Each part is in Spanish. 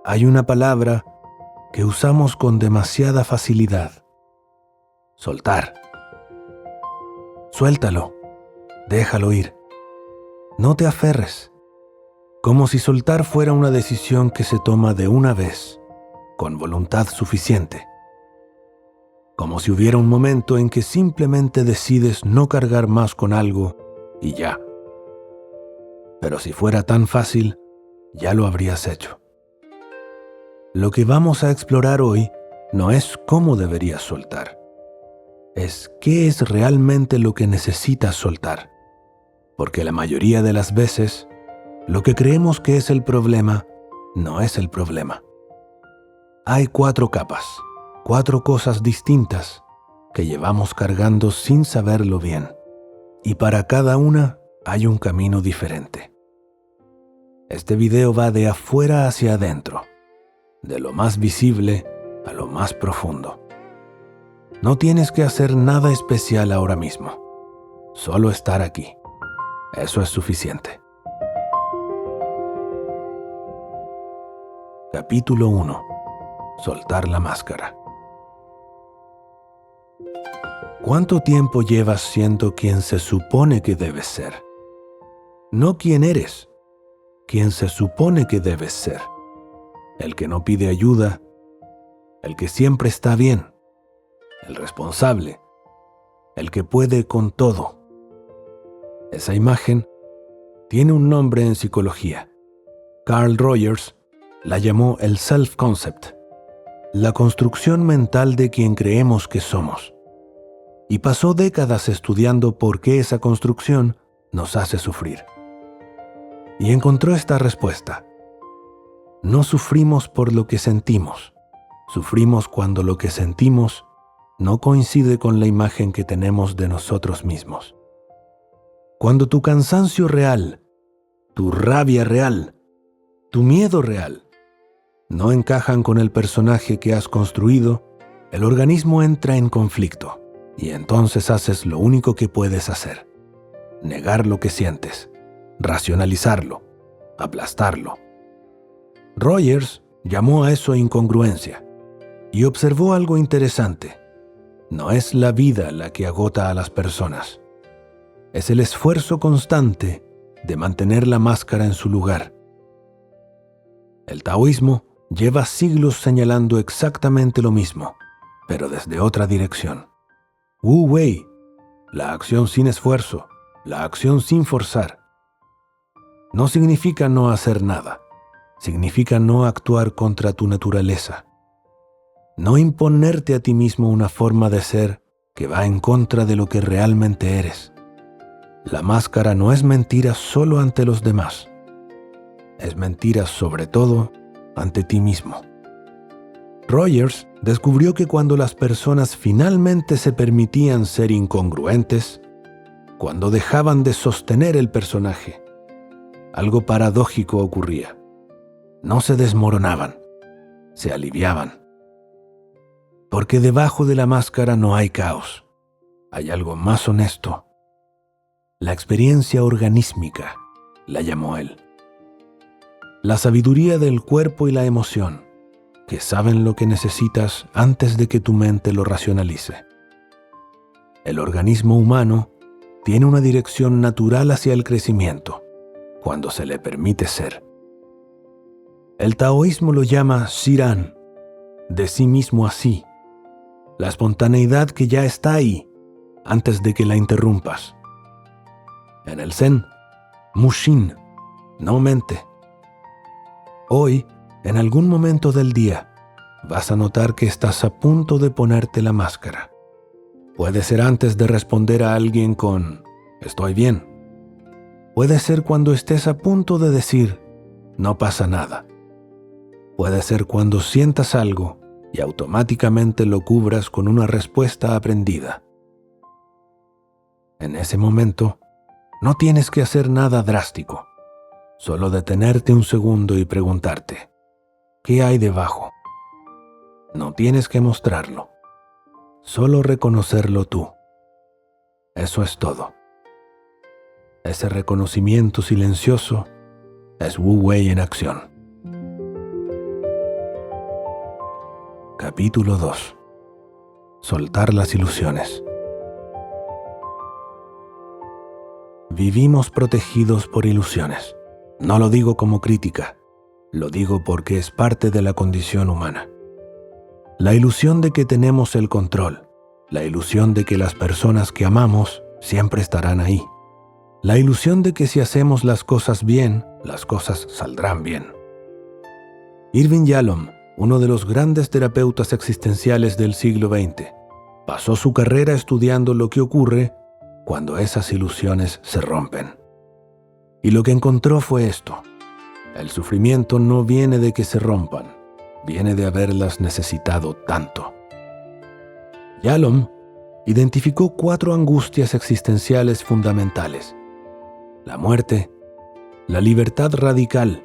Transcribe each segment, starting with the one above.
hay una palabra que usamos con demasiada facilidad: soltar. Suéltalo, déjalo ir. No te aferres, como si soltar fuera una decisión que se toma de una vez, con voluntad suficiente. Como si hubiera un momento en que simplemente decides no cargar más con algo y ya. Pero si fuera tan fácil, ya lo habrías hecho. Lo que vamos a explorar hoy no es cómo deberías soltar, es qué es realmente lo que necesitas soltar. Porque la mayoría de las veces, lo que creemos que es el problema, no es el problema. Hay 4 capas, 4 cosas distintas que llevamos cargando sin saberlo bien. Y para cada una hay un camino diferente. Este video va de afuera hacia adentro, de lo más visible a lo más profundo. No tienes que hacer nada especial ahora mismo, solo estar aquí. Eso es suficiente. Capítulo 1. Soltar la máscara. ¿Cuánto tiempo llevas siendo quien se supone que debes ser? No quién eres, quien se supone que debes ser. El que no pide ayuda, el que siempre está bien, el responsable, el que puede con todo. Esa imagen tiene un nombre en psicología. Carl Rogers la llamó el self-concept, la construcción mental de quien creemos que somos. Y pasó décadas estudiando por qué esa construcción nos hace sufrir. Y encontró esta respuesta: no sufrimos por lo que sentimos, sufrimos cuando lo que sentimos no coincide con la imagen que tenemos de nosotros mismos. Cuando tu cansancio real, tu rabia real, tu miedo real no encajan con el personaje que has construido, el organismo entra en conflicto y entonces haces lo único que puedes hacer: negar lo que sientes, racionalizarlo, aplastarlo. Rogers llamó a eso incongruencia y observó algo interesante. No es la vida la que agota a las personas. Es el esfuerzo constante de mantener la máscara en su lugar. El taoísmo lleva siglos señalando exactamente lo mismo, pero desde otra dirección. Wu Wei, la acción sin esfuerzo, la acción sin forzar. No significa no hacer nada, significa no actuar contra tu naturaleza. No imponerte a ti mismo una forma de ser que va en contra de lo que realmente eres. La máscara no es mentira solo ante los demás. Es mentira sobre todo ante ti mismo. Rogers descubrió que cuando las personas finalmente se permitían ser incongruentes, cuando dejaban de sostener el personaje, algo paradójico ocurría. No se desmoronaban, se aliviaban. Porque debajo de la máscara no hay caos, hay algo más honesto. La experiencia organísmica, la llamó él. La sabiduría del cuerpo y la emoción, que saben lo que necesitas antes de que tu mente lo racionalice. El organismo humano tiene una dirección natural hacia el crecimiento, cuando se le permite ser. El taoísmo lo llama Shiran, de sí mismo así, la espontaneidad que ya está ahí, antes de que la interrumpas. En el Zen, Mushin, no mente. Hoy, en algún momento del día, vas a notar que estás a punto de ponerte la máscara. Puede ser antes de responder a alguien con «estoy bien». Puede ser cuando estés a punto de decir «no pasa nada». Puede ser cuando sientas algo y automáticamente lo cubras con una respuesta aprendida. En ese momento, no tienes que hacer nada drástico, solo detenerte un segundo y preguntarte, ¿qué hay debajo? No tienes que mostrarlo, solo reconocerlo tú. Eso es todo. Ese reconocimiento silencioso es Wu Wei en acción. Capítulo 2. Soltar las ilusiones. Vivimos protegidos por ilusiones. No lo digo como crítica, lo digo porque es parte de la condición humana. La ilusión de que tenemos el control, la ilusión de que las personas que amamos siempre estarán ahí, la ilusión de que si hacemos las cosas bien, las cosas saldrán bien. Irving Yalom, uno de los grandes terapeutas existenciales del siglo XX, pasó su carrera estudiando lo que ocurre cuando esas ilusiones se rompen. Y lo que encontró fue esto: el sufrimiento no viene de que se rompan, viene de haberlas necesitado tanto. Yalom identificó 4 angustias existenciales fundamentales: la muerte, la libertad radical,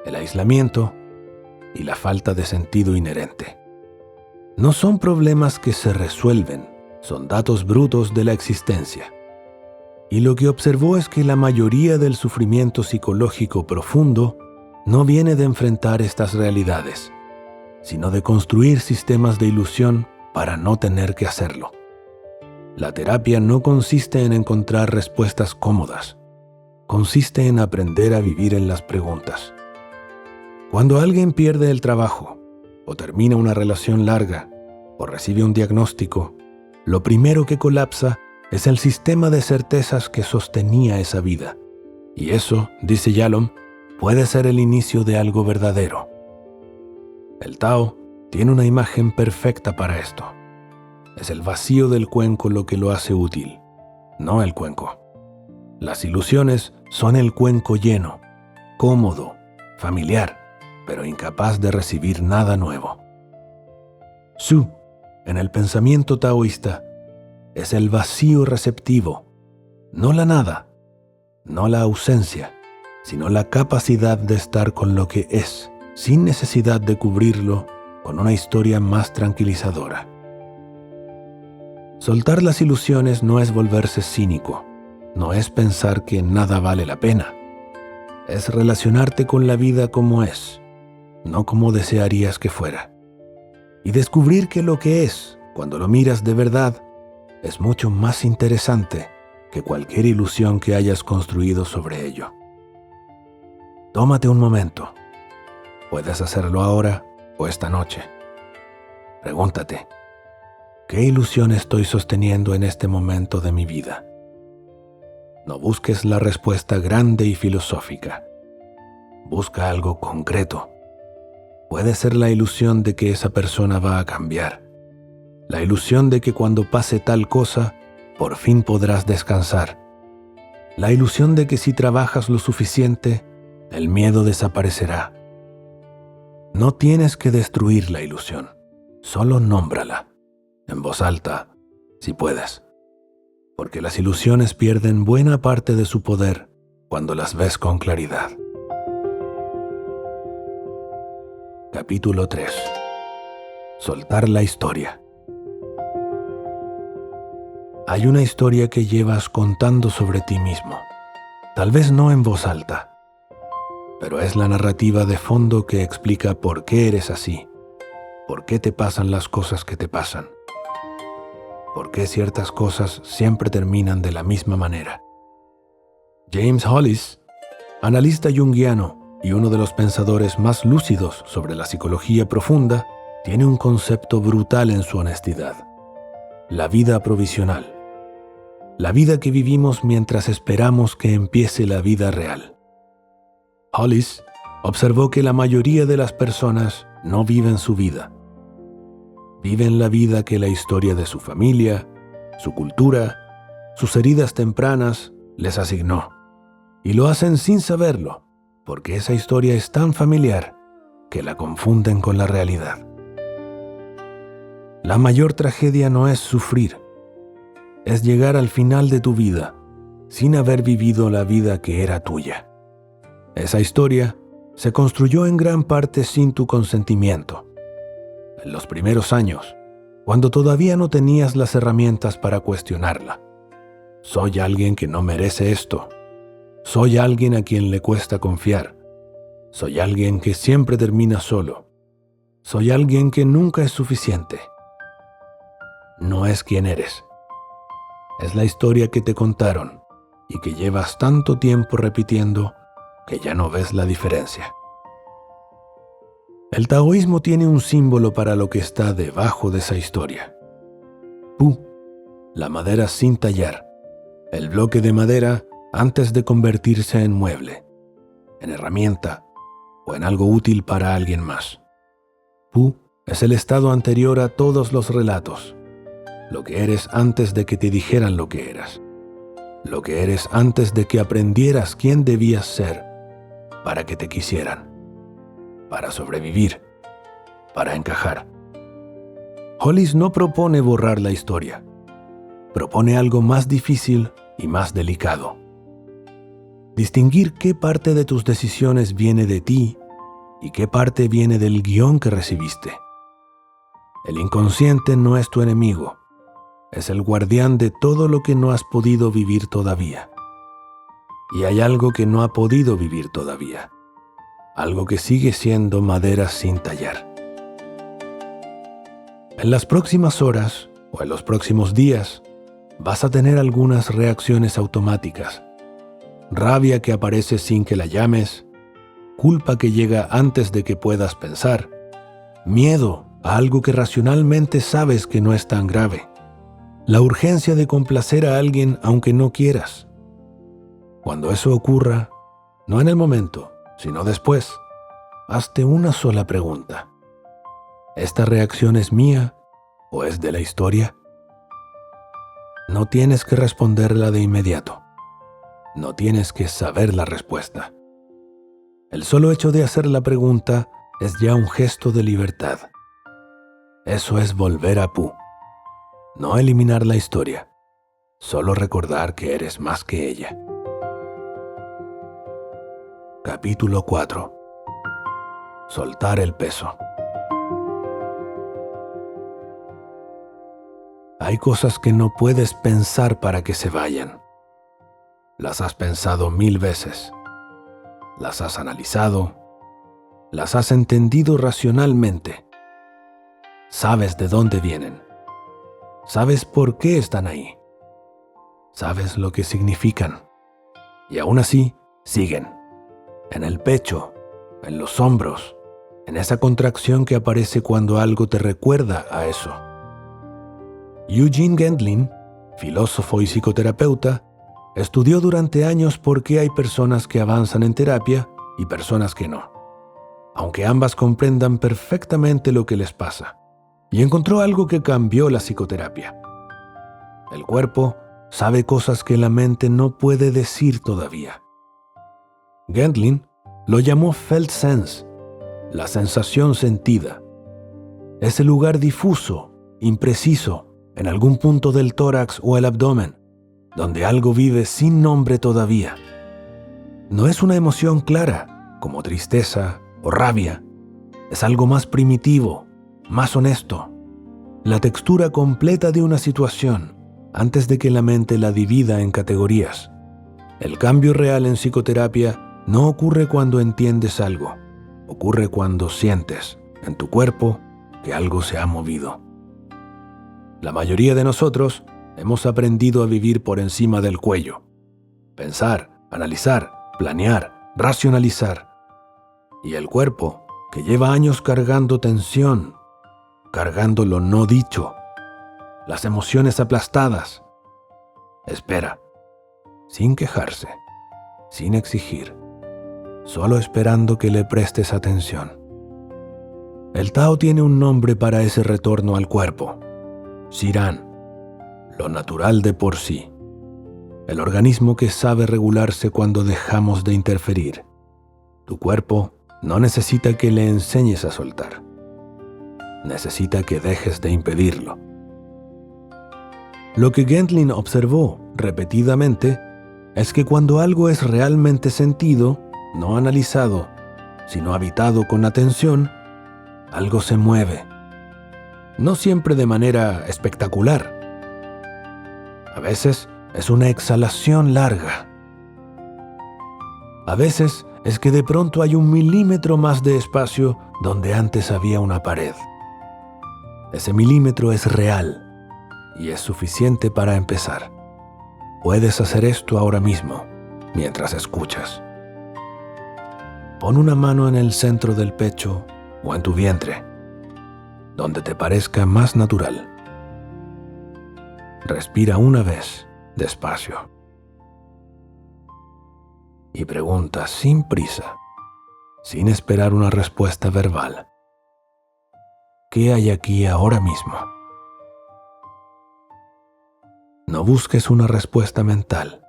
el aislamiento y la falta de sentido inherente. No son problemas que se resuelven, son datos brutos de la existencia. Y lo que observó es que la mayoría del sufrimiento psicológico profundo no viene de enfrentar estas realidades, sino de construir sistemas de ilusión para no tener que hacerlo. La terapia no consiste en encontrar respuestas cómodas, consiste en aprender a vivir en las preguntas. Cuando alguien pierde el trabajo, o termina una relación larga, o recibe un diagnóstico, lo primero que colapsa es el sistema de certezas que sostenía esa vida. Y eso, dice Yalom, puede ser el inicio de algo verdadero. El Tao tiene una imagen perfecta para esto. Es el vacío del cuenco lo que lo hace útil, no el cuenco. Las ilusiones son el cuenco lleno, cómodo, familiar, pero incapaz de recibir nada nuevo. Su, en el pensamiento taoísta, es el vacío receptivo, no la nada, no la ausencia, sino la capacidad de estar con lo que es, sin necesidad de cubrirlo con una historia más tranquilizadora. Soltar las ilusiones no es volverse cínico, no es pensar que nada vale la pena. Es relacionarte con la vida como es, no como desearías que fuera. Y descubrir que lo que es, cuando lo miras de verdad, es mucho más interesante que cualquier ilusión que hayas construido sobre ello. Tómate un momento. Puedes hacerlo ahora o esta noche. Pregúntate: ¿qué ilusión estoy sosteniendo en este momento de mi vida? No busques la respuesta grande y filosófica. Busca algo concreto. Puede ser la ilusión de que esa persona va a cambiar. La ilusión de que cuando pase tal cosa, por fin podrás descansar. La ilusión de que si trabajas lo suficiente, el miedo desaparecerá. No tienes que destruir la ilusión, solo nómbrala, en voz alta, si puedes. Porque las ilusiones pierden buena parte de su poder cuando las ves con claridad. Capítulo 3. Soltar la historia. Hay una historia que llevas contando sobre ti mismo, tal vez no en voz alta, pero es la narrativa de fondo que explica por qué eres así, por qué te pasan las cosas que te pasan, por qué ciertas cosas siempre terminan de la misma manera. James Hollis, analista junguiano y uno de los pensadores más lúcidos sobre la psicología profunda, tiene un concepto brutal en su honestidad: la vida provisional. La vida que vivimos mientras esperamos que empiece la vida real. Hollis observó que la mayoría de las personas no viven su vida. Viven la vida que la historia de su familia, su cultura, sus heridas tempranas les asignó. Y lo hacen sin saberlo, porque esa historia es tan familiar que la confunden con la realidad. La mayor tragedia no es sufrir, es llegar al final de tu vida sin haber vivido la vida que era tuya. Esa historia se construyó en gran parte sin tu consentimiento. En los primeros años, cuando todavía no tenías las herramientas para cuestionarla. Soy alguien que no merece esto. Soy alguien a quien le cuesta confiar. Soy alguien que siempre termina solo. Soy alguien que nunca es suficiente. No es quien eres. Es la historia que te contaron y que llevas tanto tiempo repitiendo que ya no ves la diferencia. El taoísmo tiene un símbolo para lo que está debajo de esa historia. Pu, la madera sin tallar, el bloque de madera antes de convertirse en mueble, en herramienta o en algo útil para alguien más. Pu es el estado anterior a todos los relatos, lo que eres antes de que te dijeran lo que eras, lo que eres antes de que aprendieras quién debías ser para que te quisieran, para sobrevivir, para encajar. Hollis no propone borrar la historia, propone algo más difícil y más delicado. Distinguir qué parte de tus decisiones viene de ti y qué parte viene del guión que recibiste. El inconsciente no es tu enemigo, es el guardián de todo lo que no has podido vivir todavía. Y hay algo que no ha podido vivir todavía, algo que sigue siendo madera sin tallar. En las próximas horas o en los próximos días vas a tener algunas reacciones automáticas. Rabia que aparece sin que la llames, culpa que llega antes de que puedas pensar, miedo a algo que racionalmente sabes que no es tan grave, la urgencia de complacer a alguien aunque no quieras. Cuando eso ocurra, no en el momento, sino después, hazte una sola pregunta. ¿Esta reacción es mía o es de la historia? No tienes que responderla de inmediato. No tienes que saber la respuesta. El solo hecho de hacer la pregunta es ya un gesto de libertad. Eso es volver a Pu. No eliminar la historia, solo recordar que eres más que ella. Capítulo 4. Soltar el peso. Hay cosas que no puedes pensar para que se vayan. Las has pensado 1000 veces. Las has analizado. Las has entendido racionalmente. Sabes de dónde vienen. Sabes por qué están ahí. Sabes lo que significan. Y aún así, siguen. En el pecho, en los hombros, en esa contracción que aparece cuando algo te recuerda a eso. Eugene Gendlin, filósofo y psicoterapeuta, estudió durante años por qué hay personas que avanzan en terapia y personas que no, aunque ambas comprendan perfectamente lo que les pasa, y encontró algo que cambió la psicoterapia. El cuerpo sabe cosas que la mente no puede decir todavía. Gendlin lo llamó felt sense, la sensación sentida. Ese lugar difuso, impreciso, en algún punto del tórax o el abdomen, donde algo vive sin nombre todavía. No es una emoción clara, como tristeza o rabia. Es algo más primitivo, más honesto. La textura completa de una situación, antes de que la mente la divida en categorías. El cambio real en psicoterapia no ocurre cuando entiendes algo, ocurre cuando sientes en tu cuerpo que algo se ha movido. La mayoría de nosotros hemos aprendido a vivir por encima del cuello. Pensar, analizar, planear, racionalizar. Y el cuerpo, que lleva años cargando tensión, cargando lo no dicho, las emociones aplastadas, espera, sin quejarse, sin exigir, solo esperando que le prestes atención. El Tao tiene un nombre para ese retorno al cuerpo: Shiran, lo natural de por sí, el organismo que sabe regularse cuando dejamos de interferir. Tu cuerpo no necesita que le enseñes a soltar, necesita que dejes de impedirlo. Lo que Gendlin observó repetidamente es que cuando algo es realmente sentido, no analizado, sino habitado con atención, algo se mueve. No siempre de manera espectacular. A veces es una exhalación larga. A veces es que de pronto hay 1 milímetro más de espacio donde antes había una pared. Ese milímetro es real y es suficiente para empezar. Puedes hacer esto ahora mismo, mientras escuchas. Pon una mano en el centro del pecho o en tu vientre, donde te parezca más natural. Respira una vez, despacio. Y pregunta sin prisa, sin esperar una respuesta verbal. ¿Qué hay aquí ahora mismo? No busques una respuesta mental.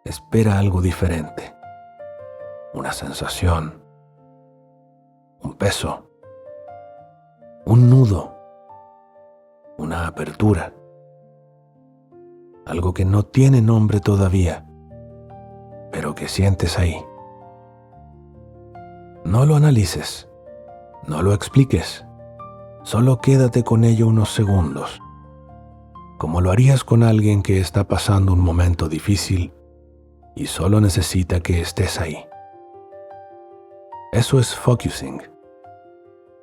Espera algo diferente. Una sensación, un peso, un nudo, una apertura. Algo que no tiene nombre todavía, pero que sientes ahí. No lo analices, no lo expliques, solo quédate con ello unos segundos, como lo harías con alguien que está pasando un momento difícil y solo necesita que estés ahí. Eso es focusing.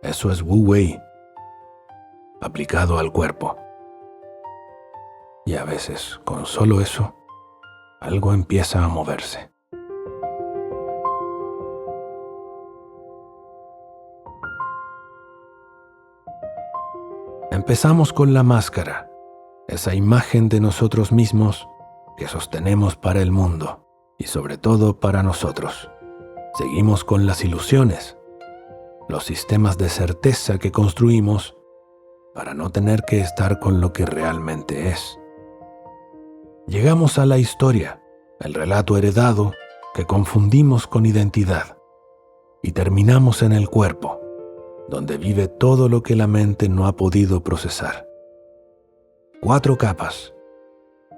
Eso es Wu Wei, aplicado al cuerpo. Y a veces, con solo eso, algo empieza a moverse. Empezamos con la máscara, esa imagen de nosotros mismos que sostenemos para el mundo y sobre todo para nosotros. Seguimos con las ilusiones, los sistemas de certeza que construimos para no tener que estar con lo que realmente es. Llegamos a la historia, el relato heredado que confundimos con identidad, y terminamos en el cuerpo, donde vive todo lo que la mente no ha podido procesar. 4 capas,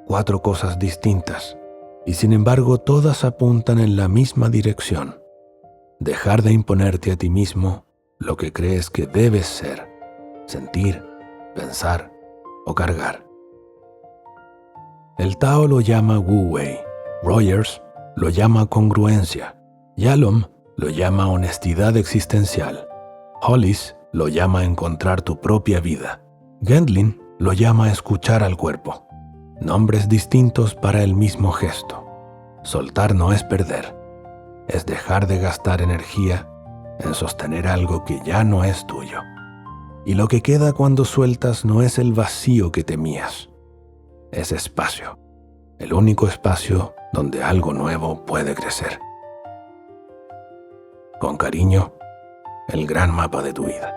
4 cosas distintas, y sin embargo todas apuntan en la misma dirección. Dejar de imponerte a ti mismo lo que crees que debes ser, sentir, pensar o cargar. El Tao lo llama Wu Wei, Rogers lo llama congruencia, Yalom lo llama honestidad existencial, Hollis lo llama encontrar tu propia vida, Gendlin lo llama escuchar al cuerpo. Nombres distintos para el mismo gesto. Soltar no es perder, es dejar de gastar energía en sostener algo que ya no es tuyo. Y lo que queda cuando sueltas no es el vacío que temías, es espacio, el único espacio donde algo nuevo puede crecer. Con cariño, el gran mapa de tu vida.